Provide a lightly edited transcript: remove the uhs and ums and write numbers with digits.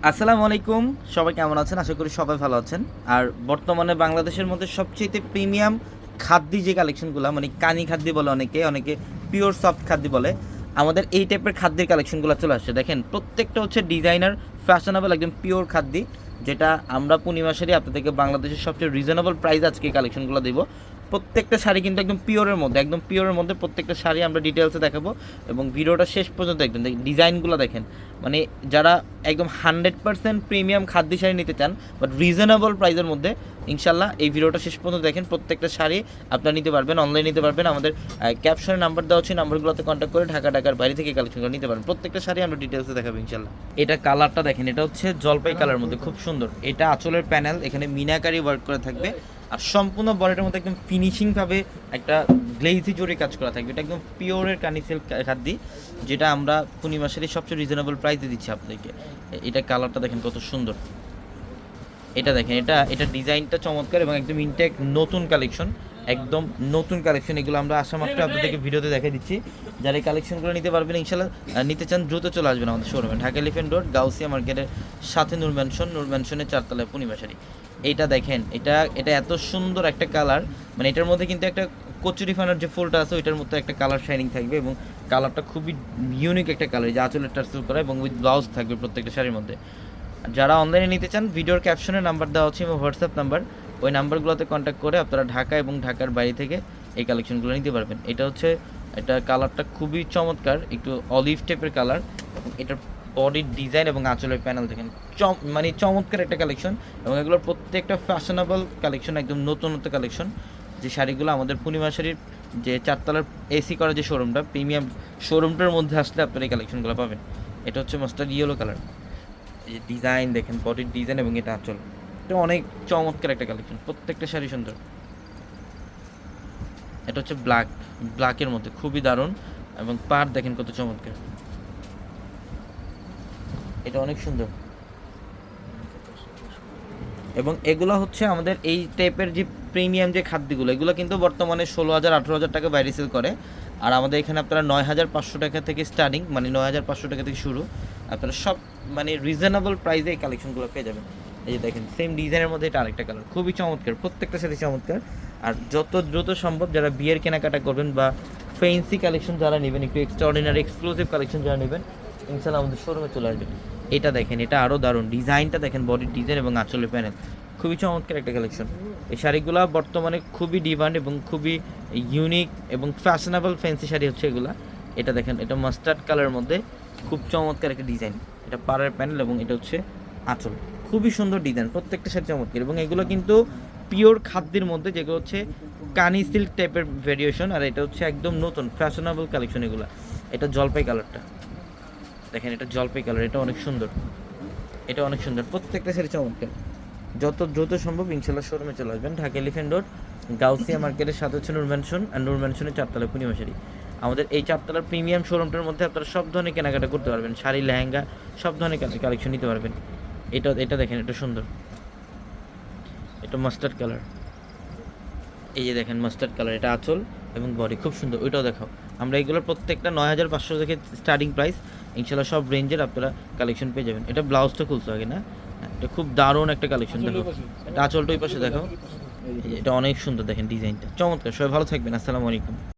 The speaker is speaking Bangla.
আসসালামু আলাইকুম। সবাই কেমন আছেন? আশা করি সবাই ভালো আছেন। আর বর্তমানে বাংলাদেশের মধ্যে সবচাইতে প্রিমিয়াম খাদ্যি যে কালেকশনগুলা মানে কানি খাদ্যি বলে অনেকে, অনেকে পিওর সফট খাদ্যি বলে। আমাদের এই টাইপের খাদ্যের কালেকশনগুলো চলে আসছে। দেখেন প্রত্যেকটা হচ্ছে ডিজাইনার, ফ্যাশনেবল একদম পিওর খাদ্যি, যেটা আমরা পূর্ণিমাসেরই আপনাদেরকে বাংলাদেশের সবচেয়ে রিজনেবল প্রাইস আজকে এই কালেকশনগুলো দিব। প্রত্যেকটা শাড়ি কিন্তু একদম পিওরের মধ্যে প্রত্যেকটা শাড়ি আমরা ডিটেলসে দেখাবো এবং ভিডিওটা শেষ পর্যন্ত দেখবেন। ডিজাইনগুলো দেখেন, মানে যারা একদম 100% প্রিমিয়াম খাদ্য শাড়ি নিতে চান বাট রিজনেবল প্রাইসের মধ্যে, ইনশাল্লাহ এই ভিডিওটা শেষ পর্যন্ত দেখেন। প্রত্যেকটা শাড়ি আপনারা নিতে পারবেন, অনলাইন নিতে পারবেন। আমাদের ক্যাপশনে নাম্বার দেওয়া হচ্ছে, নাম্বারগুলোতে কন্ট্যাক্ট করে ঢাকার বাইরে থেকে কালেকশনগুলো নিতে পারবেন। প্রত্যেকটা শাড়ি আমরা ডিটেলসে দেখাবো ইনশাল্লাহ। এটা কালারটা দেখেন, এটা হচ্ছে জলপাই কালারের মধ্যে, খুব সুন্দর। এটা আঁচলের প্যানেল, এখানে মিনাকারি ওয়ার্ক করা থাকবে আর সম্পূর্ণ বডিটার মধ্যে একদম ফিনিশিংভাবে একটা গ্লেজি জোরে কাজ করা থাকবে। এটা একদম পিওরের কানি সিল্ক খাদ্যি, যেটা আমরা পূর্ণিমাসেরই সবচেয়ে রিজনেবল প্রাইসে দিচ্ছি আপনাদেরকে। এটা কালারটা দেখেন কত সুন্দর। এটা দেখেন, এটা ডিজাইনটা চমৎকার এবং একদম ইনটেক নতুন কালেকশন, একদম নতুন কালেকশন। এগুলো আমরা আসা মাত্র আপনাদেরকে ভিডিওতে দেখে দিচ্ছি। যারা এই কালেকশনগুলো নিতে পারবেন ইনশাল্লাহ, নিতে চান দ্রুত চলে আসবেন আমাদের শোরুমে, ঢাকা এলিফ্যান্ট রোড, গাউসিয়া মার্কেটের সাথে নূর ম্যানশনের 4তলায় পূর্ণিমা শাড়ি। এইটা দেখেন, এটা এত সুন্দর একটা কালার, মানে এটার মধ্যে কিন্তু একটা কচুরি ফানার যে ফুলটা আছে ওইটার মধ্যে একটা কালার শাইনিং থাকবে এবং কালারটা খুবই ইউনিক একটা কালার, যে আঁচলের টার্সেল করা এবং উইথ ব্লাউজ থাকবে প্রত্যেকটা শাড়ির মধ্যে। যারা অনলাইনে নিতে চান, ভিডিওর ক্যাপশনে নাম্বার দেওয়া হচ্ছে এবং হোয়াটসঅ্যাপ নাম্বার, ওই নাম্বারগুলোতে কন্ট্যাক্ট করে আপনারা ঢাকা এবং ঢাকার বাইরে থেকে এই কালেকশনগুলো নিতে পারবেন। এটা কালারটা খুবই চমৎকার, একটু অলিভ টাইপের কালার এবং এটার বডির ডিজাইন এবং আঁচলের প্যানেল দেখেন, মানে চমৎকার একটা কালেকশন। এবং এগুলোর প্রত্যেকটা ফ্যাশনেবল কালেকশন, একদম নতুন কালেকশন। যে শাড়িগুলো আমাদের পূর্ণিমা শাড়ির যে 4তলার এসি করা যে শোরুমটা, প্রিমিয়াম শোরুমটার মধ্যে আসলে আপনারা এই কালেকশনগুলো পাবেন। এটা হচ্ছে মাস্টার্ড ইয়েলো কালার, এই যে ডিজাইন দেখেন, বডির ডিজাইন এবং এটা আঁচল, এটা অনেক চমৎকার একটা কালেকশন। প্রত্যেকটা শাড়ি সুন্দর। এটা হচ্ছে ব্ল্যাকের মধ্যে খুবই দারুণ এবং পাড় দেখেন কত চমৎকার, এটা অনেক সুন্দর। এবং এগুলো হচ্ছে আমাদের এই টাইপের যে প্রিমিয়াম যে খাদ্যগুলো, এগুলো কিন্তু বর্তমানে 16,000-18,000 টাকা বাইরে সেল করে। আর আমাদের এখানে আপনারা 9,500 টাকা থেকে স্টার্টিং, মানে 9,500 টাকা থেকে শুরু, আপনারা সব মানে রিজনেবল প্রাইসে এই কালেকশনগুলো পেয়ে যাবেন। এই যে দেখেন, সেম ডিজাইনের মধ্যে এটা আরেকটা কালার, খুবই চমৎকার, প্রত্যেকটা সাথে চমৎকার। আর যত দ্রুত সম্ভব যারা বিয়ের কেনাকাটা করবেন বা ফেন্সি কালেকশন যারা নেবেন, একটু এক্সট্রাঅর্ডিনারি এক্সক্লুসিভ কালেকশন যারা নেবেন, ইনশাল্লাহ আমাদের শোরুমে চলে আসবেন। এটা দেখেন, এটা আরও দারুণ, ডিজাইনটা দেখেন, বডির ডিজাইন এবং আঁচলের প্যানেল, খুবই চমৎকার একটা কালেকশন। এই শাড়িগুলো বর্তমানে খুবই ডিমান্ড এবং খুবই ইউনিক এবং ফ্যাশনেবল ফ্যান্সি শাড়ি হচ্ছে এগুলা। এটা দেখেন, এটা মাস্টার্ড কালারের মধ্যে খুব চমৎকার একটা ডিজাইন, এটা পাড়ের প্যানেল এবং এটা হচ্ছে আঁচল, খুবই সুন্দর ডিজাইন, প্রত্যেকটা শাড়ি চমৎকার। এবং এগুলো কিন্তু পিওর খাদ্যের মধ্যে, যেগুলো হচ্ছে কানি সিল্ক টাইপের ভেরিয়েশন। আর এটা হচ্ছে একদম নতুন ফ্যাশনেবল কালেকশন এগুলো। এটা জলপাই কালারটা দেখেন, এটা জলপাই কালার, এটা অনেক সুন্দর, এটা অনেক সুন্দর, প্রত্যেকটা শাড়ি চমৎকার। যত দ্রুত সম্ভব ইনশাল্লাহ শোরুমে চলে আসবেন, ঢাকা এলিফ্যান্ট রোড, গাউসিয়া মার্কেটের সাথে হচ্ছে নূর ম্যানশন, আর নূর ম্যানশনের 4তলায় পূর্ণিমা শাড়ি। আমাদের এই 4তলার প্রিমিয়াম শোরুমটার মধ্যে আপনারা সব ধরনের কেনাকাটা করতে পারবেন, শাড়ি, লেহেঙ্গা, সব ধরনের কালেকশন নিতে পারবেন। এটা দেখেন, এটা সুন্দর, এটা মাস্টার্ড কালার, এই যে দেখেন মাস্টার্ড কালার, এটা আঁচল এবং বডি খুব সুন্দর। ওইটাও দেখাও। আমরা এগুলোর প্রত্যেকটা 9,500 থেকে স্টার্টিং প্রাইস, ইনশাল্লাহ সব রেঞ্জের আপনারা কালেকশন পেয়ে যাবেন। এটা ব্লাউজটা খুলছো আগে না? হ্যাঁ, এটা খুব দারুণ একটা কালেকশন, দেখো এটা আঁচলটা ওই পাশে দেখাও। এটা অনেক সুন্দর, দেখেন ডিজাইনটা চমৎকার। সবাই ভালো থাকবেন, আসসালামু আলাইকুম।